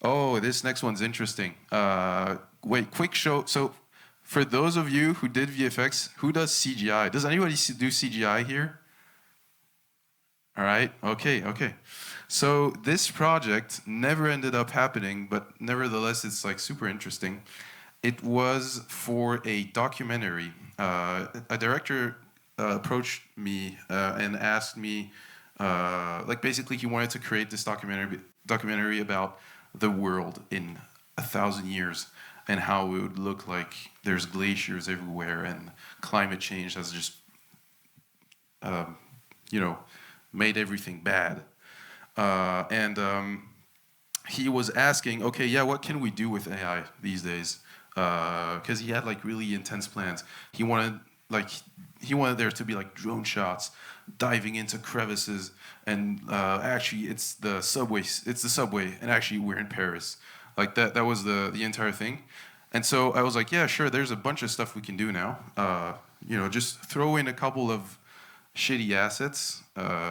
Oh, this next one's interesting. Wait, quick show. So, for those of you who did VFX, who does CGI? Does anybody do CGI here? All right. Okay. Okay. So this project never ended up happening, but nevertheless, it's like super interesting. It was for a documentary. A director approached me and asked me, like basically, he wanted to create this documentary about the world in 1,000 years and how it would look like there's glaciers everywhere and climate change has just, you know, made everything bad. And he was asking, okay, yeah, what can we do with AI these days? Because he had like really intense plans. Like he wanted there to be like drone shots, diving into crevices, and actually it's the subway. It's the subway, and actually we're in Paris. Like that. That was the entire thing. And so I was like, yeah, sure. There's a bunch of stuff we can do now. Just throw in a couple of shitty assets,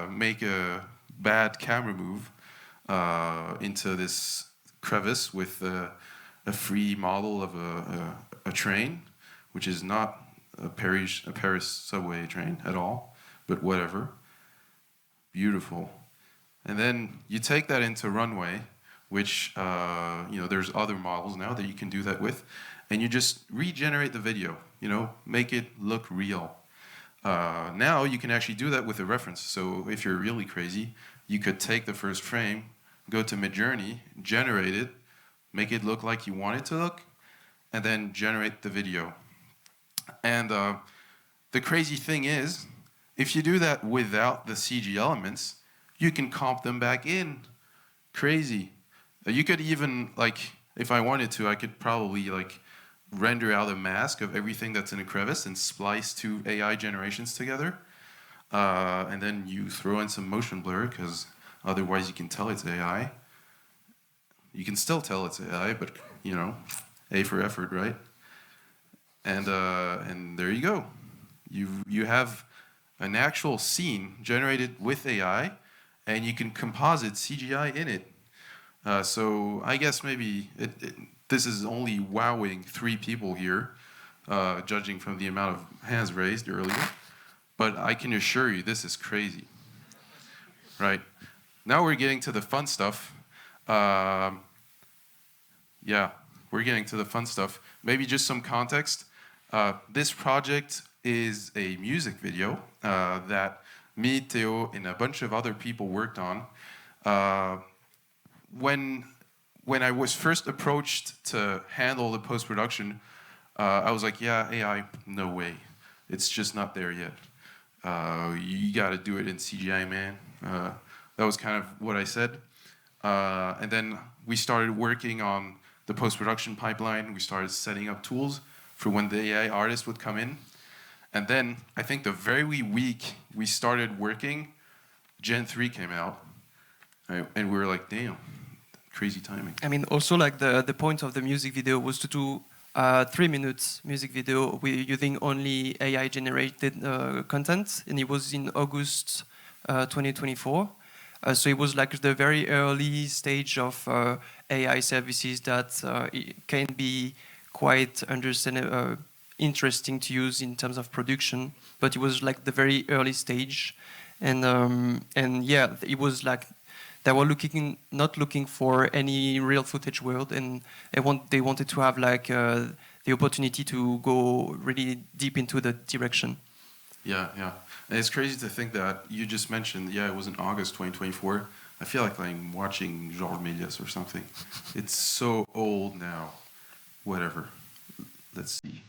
make a bad camera move into this crevice with a free model of a train, which is not a Paris subway train at all, but whatever. Beautiful. And then you take that into Runway, which there's other models now that you can do that with, and you just regenerate the video. Make it look real. Now you can actually do that with a reference. So if you're really crazy, you could take the first frame, go to Midjourney, generate it, make it look like you want it to look, and then generate the video. And the crazy thing is, if you do that without the CG elements, you can comp them back in. Crazy. You could even, if I wanted to, I could probably render out a mask of everything that's in a crevice and splice two AI generations together. And then you throw in some motion blur, because otherwise you can tell it's AI. You can still tell it's AI, but, A for effort, right? And there you go. You have an actual scene generated with AI, and you can composite CGI in it. So I guess maybe this is only wowing 3 people here, judging from the amount of hands raised earlier. But I can assure you, this is crazy. Right? Now we're getting to the fun stuff. We're getting to the fun stuff. Maybe just some context. This project is a music video that me, Theo, and a bunch of other people worked on. When I was first approached to handle the post-production, I was like, yeah, AI, no way. It's just not there yet. You got to do it in CGI, man. That was kind of what I said. And then we started working on the post-production pipeline. We started setting up tools for when the AI artist would come in. And then, I think the very week we started working, Gen 3 came out. And we were like, damn, crazy timing. I mean, also the point of the music video was to do 3 minutes music video using only AI-generated content, and it was in August 2024. So it was like the very early stage of AI services that it can be quite interesting to use in terms of production, but it was like the very early stage, and yeah, it was like they were not looking for any real footage world, and they wanted to have the opportunity to go really deep into the direction. Yeah. And it's crazy to think that you just mentioned, it was in August 2024. I feel like I'm watching Georges Méliès or something. It's so old now. Whatever. Let's see.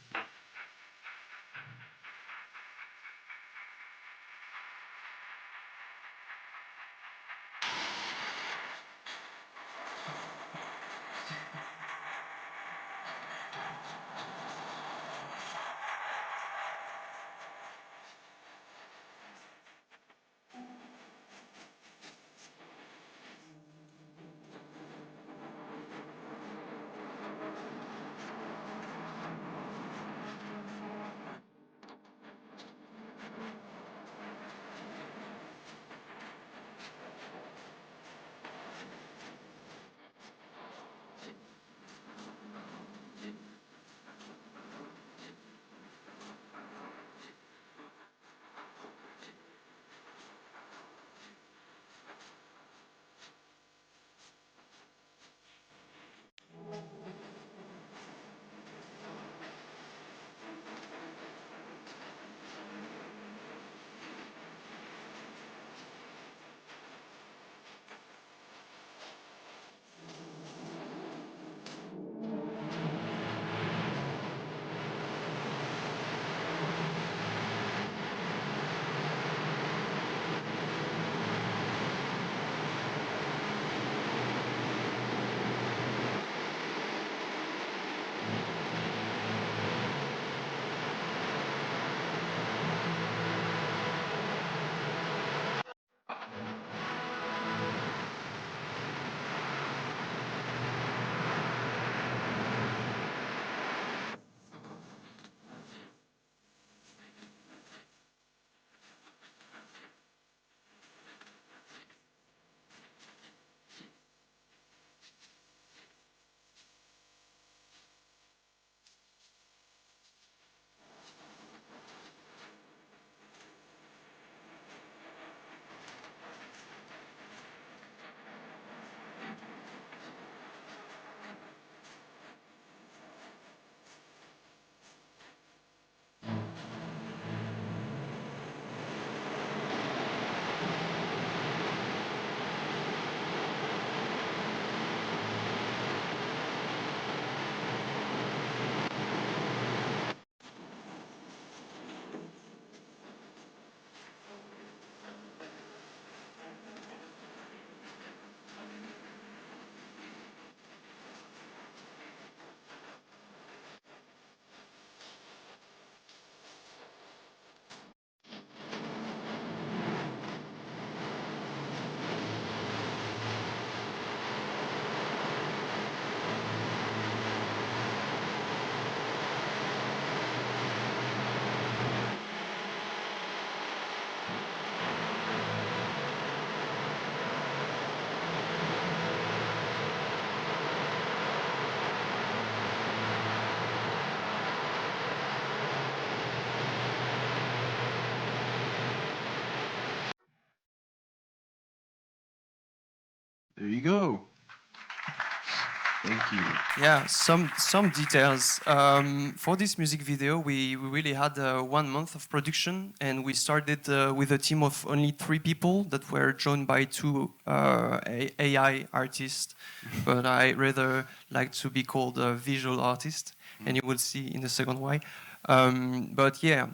There you go. Thank you. Yeah, some details. For this music video, we really had 1 month of production, and we started with a team of only 3 people that were joined by 2 AI artists, but I rather like to be called a visual artist, and you will see in a second why. But yeah,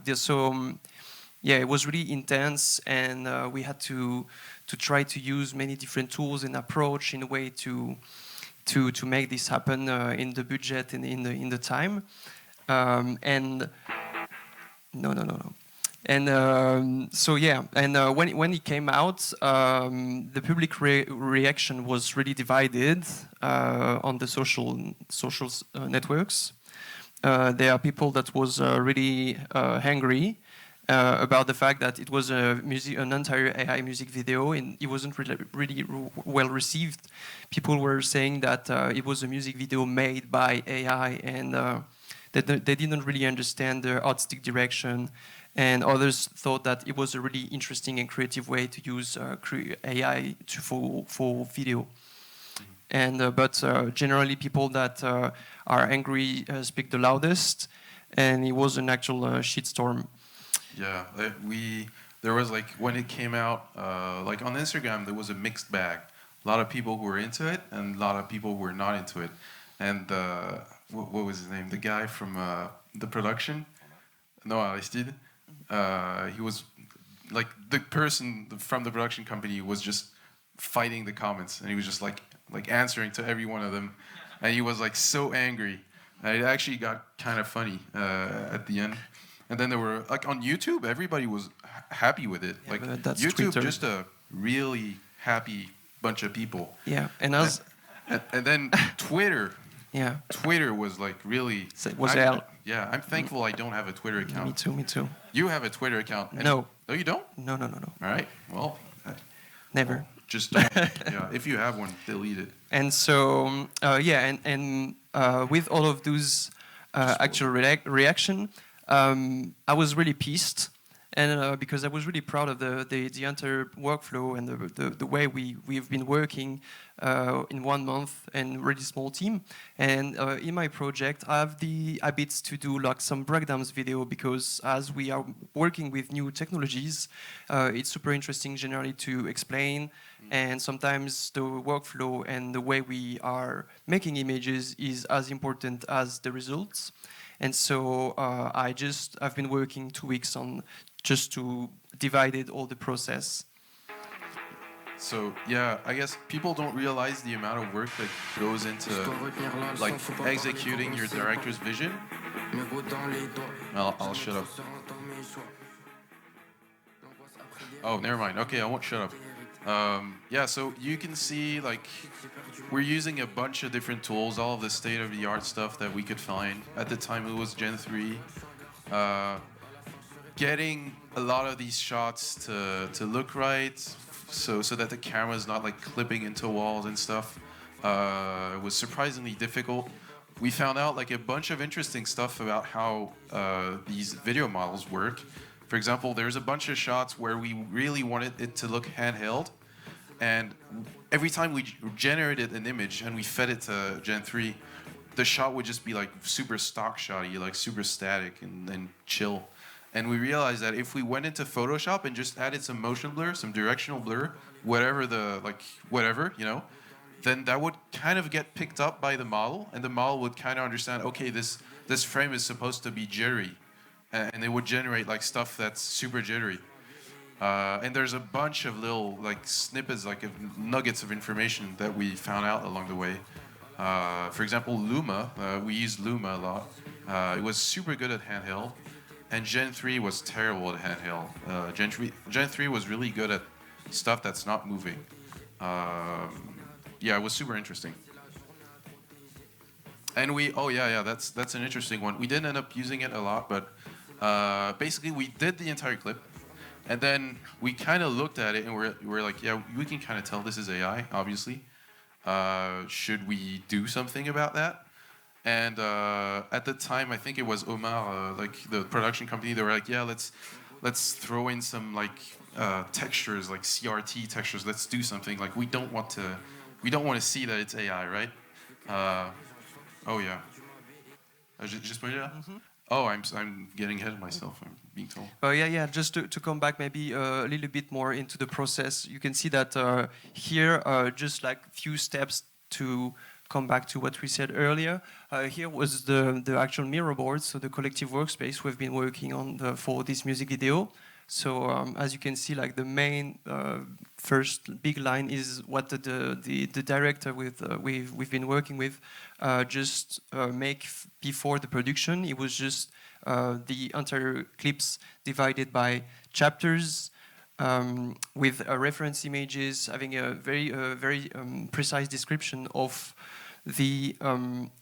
yeah, it was really intense, and we had to try to use many different tools and approach in a way to make this happen in the budget and in the time. And no. And so yeah, and when it came out, the public reaction was really divided on the social networks. There are people that was really angry about the fact that it was an entire AI music video and it wasn't really well received. People were saying that it was a music video made by AI and that they didn't really understand the artistic direction. And others thought that it was a really interesting and creative way to use AI for video. And but generally, people that are angry speak the loudest, and it was an actual shitstorm. Yeah, there was like when it came out, like on Instagram, there was a mixed bag. A lot of people who were into it, and a lot of people who were not into it. And what was his name? The guy from the production, no, Aristide. He was like the person from the production company was just fighting the comments, and he was just like answering to every one of them, and he was like so angry. And it actually got kind of funny at the end. And then there were like on YouTube, everybody was happy with it. Yeah, like that's YouTube, Twitter. just a really happy bunch of people. Yeah, and as and then Twitter. Yeah, Twitter was like really. Was hell. Yeah, I'm thankful I don't have a Twitter account. Me too. You have a Twitter account? No. No, you don't? No. All right. Well. Never. Well, just yeah. If you have one, delete it. And so yeah, and with all of those actual reaction, I was really pissed, and because I was really proud of the entire workflow and the way we've been working in 1 month and really small team. And in my project, I have the habits to do like some breakdowns video because as we are working with new technologies, it's super interesting generally to explain. And sometimes the workflow and the way we are making images is as important as the results. And so I've been working 2 weeks on just to divide all the process. So yeah, I guess people don't realize the amount of work that goes into like executing your director's vision. I'll shut up. Oh, never mind. Okay, I won't shut up. Yeah, so you can see like we're using a bunch of different tools, all of the state-of-the-art stuff that we could find. At the time it was Gen 3. Getting a lot of these shots to look right, so that the camera is not like clipping into walls and stuff, was surprisingly difficult. We found out like a bunch of interesting stuff about how these video models work. For example, there's a bunch of shots where we really wanted it to look handheld, and every time we generated an image and we fed it to Gen 3, the shot would just be like super stock shotty, like super static and chill. And we realized that if we went into Photoshop and just added some motion blur, some directional blur, whatever, you know, then that would kind of get picked up by the model, and the model would kind of understand, okay, this frame is supposed to be jittery, and it would generate like stuff that's super jittery. And there's a bunch of little like snippets, like nuggets of information that we found out along the way. For example, Luma, we used Luma a lot. It was super good at handheld, and Gen 3 was terrible at handheld. Gen 3 was really good at stuff that's not moving. Yeah, it was super interesting. And that's an interesting one. We didn't end up using it a lot, but basically we did the entire clip, and then we kind of looked at it and we're like, yeah, we can kind of tell this is AI, obviously. Should we do something about that? And at the time, I think it was Omar, like the production company. They were like, yeah, let's throw in some like textures, like CRT textures. Let's do something. Like we don't want we don't want to see that it's AI, right? Oh yeah. Just put it out. Oh, I'm getting ahead of myself. I'm being told. Yeah. Just to come back maybe a little bit more into the process, you can see that here, just like few steps to come back to what we said earlier. Here was the actual mirror board, so the collective workspace we've been working on for this music video. So as you can see, like the main first big line is what the director we've been working with just make before the production. It was just the entire clips divided by chapters with reference images, having a very precise description of the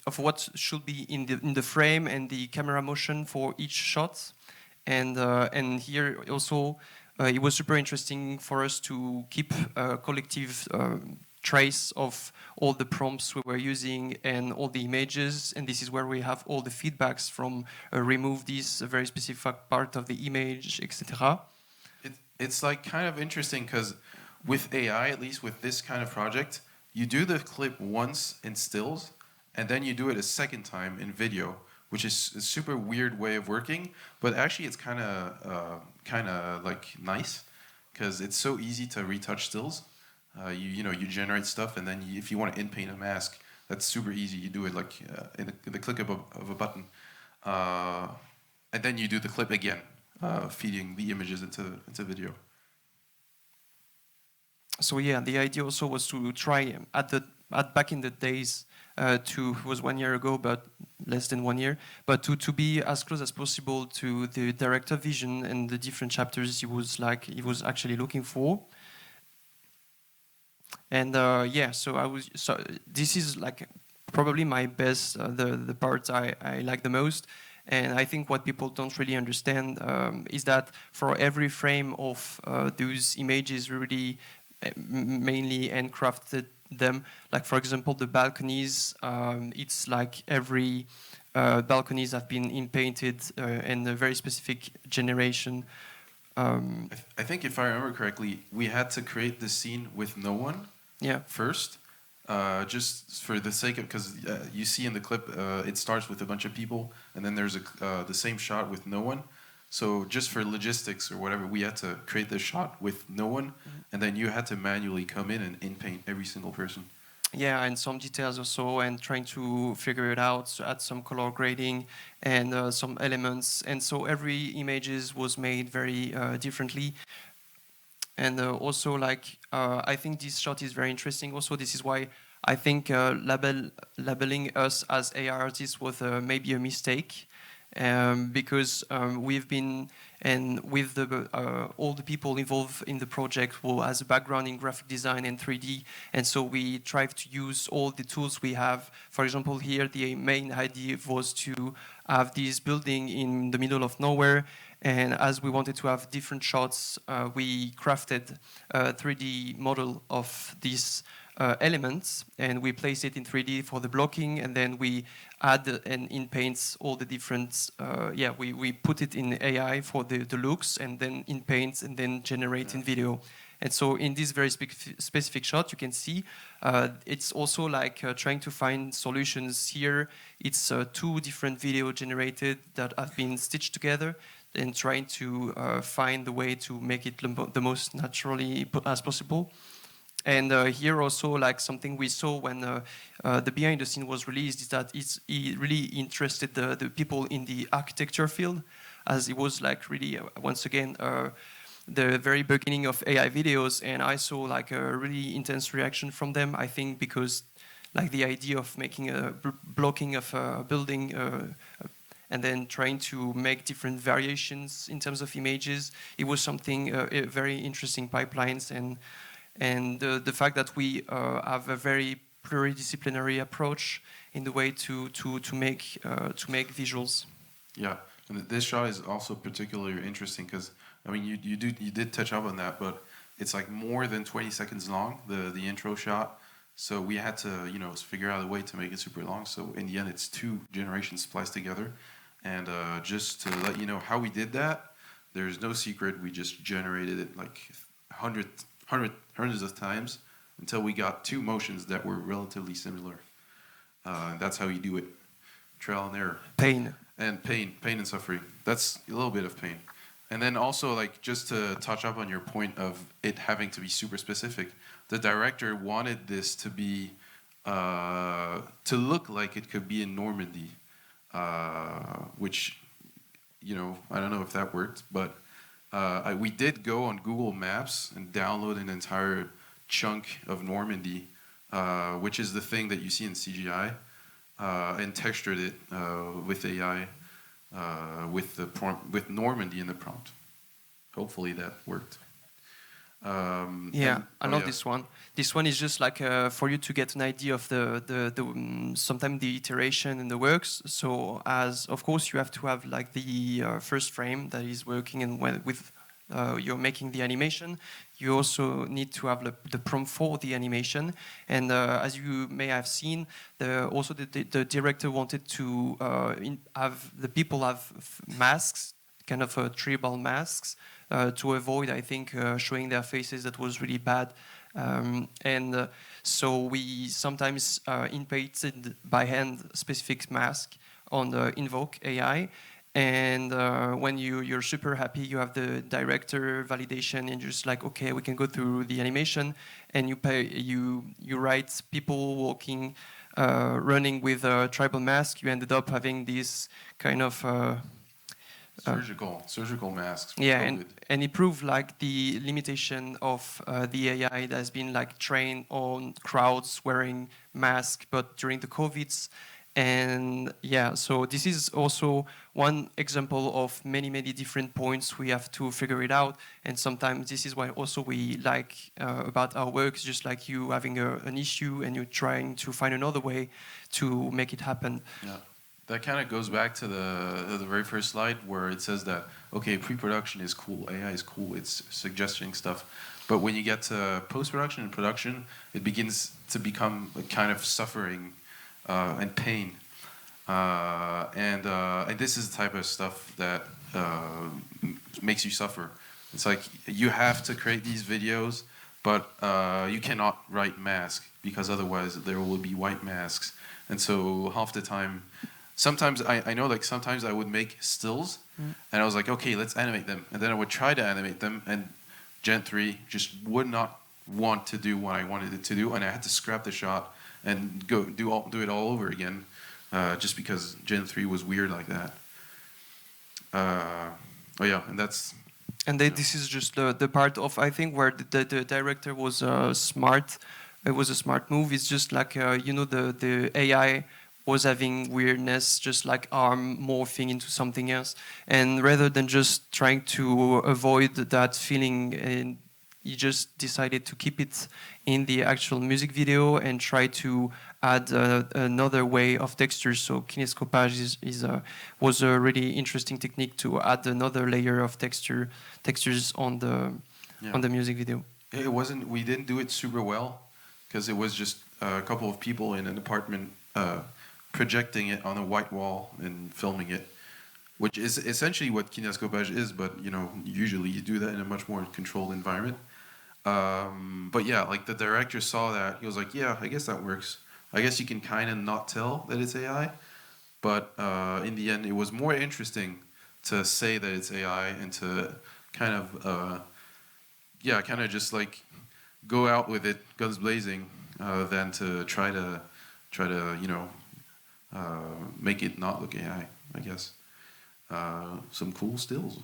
of what should be in the frame and the camera motion for each shot. And here also it was super interesting for us to keep a collective trace of all the prompts we were using and all the images, and this is where we have all the feedbacks from remove this very specific part of the image, etc. It's like kind of interesting because with AI, at least with this kind of project, you do the clip once in stills and then you do it a second time in video, which is a super weird way of working, but actually it's kind of like nice because it's so easy to retouch stills. You generate stuff, and then if you want to in-paint a mask, that's super easy. You do it like in the click of a button, and then you do the clip again, feeding the images into video. So yeah, the idea also was to try back in the days. It was 1 year ago, but less than 1 year. But to be as close as possible to the director vision and the different chapters he was actually looking for. And so this is like probably my best, the part I like the most. And I think what people don't really understand is that for every frame of those images, we really mainly handcrafted them. Like for example, the balconies. It's like every balconies have been in-painted in a very specific generation. I think if I remember correctly, we had to create the scene with no one. Yeah. First, just for the sake of, because you see in the clip, it starts with a bunch of people, and then there's the same shot with no one. So just for logistics or whatever, we had to create this shot with no one, and then you had to manually come in and in-paint every single person. Yeah, and some details also, and trying to figure it out, so add some color grading and some elements. And so every images was made very differently. And also, like, I think this shot is very interesting. Also, this is why I think labeling us as AI artists was maybe a mistake. Because we've been, and with all the people involved in the project who has a background in graphic design and 3D, and so we try to use all the tools we have. For example, here the main idea was to have this building in the middle of nowhere, and as we wanted to have different shots, we crafted a 3D model of these elements, and we place it in 3D for the blocking, and then we add and in paints all the different we put it in AI for the looks, and then in paints, and then generate in video. And so in this very specific shot, you can see it's also like trying to find solutions here. It's 2 different video generated that have been stitched together, and trying to find the way to make it the most naturally as possible. And here also, like something we saw when the behind the scene was released, is that it really interested the people in the architecture field, as it was like really once again the very beginning of AI videos, and I saw like a really intense reaction from them. I think because like the idea of making a blocking of a building and then trying to make different variations in terms of images, it was something very interesting pipelines. And the fact that we have a very pluridisciplinary approach in the way to make visuals. Yeah, and this shot is also particularly interesting because I mean you did touch up on that, but it's like more than 20 seconds long, the intro shot. So we had to figure out a way to make it super long. So in the end, it's 2 generations spliced together. And just to let you know how we did that, there's no secret. We just generated it like hundreds of times until we got two motions that were relatively similar. And that's how you do it. Trial and error. Pain. And pain and suffering. That's a little bit of pain. And then also, like, just to touch up on your point of it having to be super specific, the director wanted this to be, to look like it could be in Normandy, which, you know, I don't know if that worked, but we did go on Google Maps and download an entire chunk of Normandy, which is the thing that you see in CGI, and textured it with AI. With the prompt, with Normandy in the prompt. Hopefully that worked. I love this one. This one is just like for you to get an idea of the sometimes the iteration and the works. So as of course you have to have like the first frame that is working, and with you're making the animation, you also need to have the prompt for the animation. And as you may have seen, the director wanted to have the people have masks, kind of tribal masks, to avoid, I think, showing their faces. That was really bad. So we sometimes inpainted by hand specific mask on the Invoke AI. And when you're super happy, you have the director validation, and you're just like, okay, we can go through the animation, and you write people walking, running with a tribal mask. You ended up having this kind of surgical masks. Yeah, and it proved like the limitation of the AI that has been like trained on crowds wearing masks, but during the COVIDs. And yeah, so this is also one example of many different points. We have to figure it out, and sometimes this is why also we like about our work, just like you having an issue and you're trying to find another way to make it happen. Yeah, that kind of goes back to the very first slide where it says that, okay, pre-production is cool, AI is cool, it's suggesting stuff, but when you get to post-production and production, it begins to become a kind of suffering and pain, and this is the type of stuff that makes you suffer. It's like you have to create these videos, but you cannot write mask, because otherwise there will be white masks. And so half the time, sometimes I know, like sometimes I would make stills, and I was like, okay, let's animate them, and then I would try to animate them, and Gen 3 just would not want to do what I wanted it to do, and I had to scrap the shot and go do it all over again, just because Gen 3 was weird like that. And that's... And this is just the part of, I think, where the director was smart. It was a smart move. It's just like, the AI was having weirdness, just like arm morphing into something else. And rather than just trying to avoid that feeling, and he just decided to keep it in the actual music video and try to add another way of texture. So kinescopage was a really interesting technique to add another layer of textures on the music video. It wasn't. We didn't do it super well because it was just a couple of people in an apartment projecting it on a white wall and filming it, which is essentially what kinescopage is. But usually you do that in a much more controlled environment. But yeah, like the director saw that, he was like, yeah, I guess that works. I guess you can kind of not tell that it's AI, but in the end, it was more interesting to say that it's AI and to kind of just like go out with it, guns blazing, than to try to make it not look AI, I guess. Some cool stills.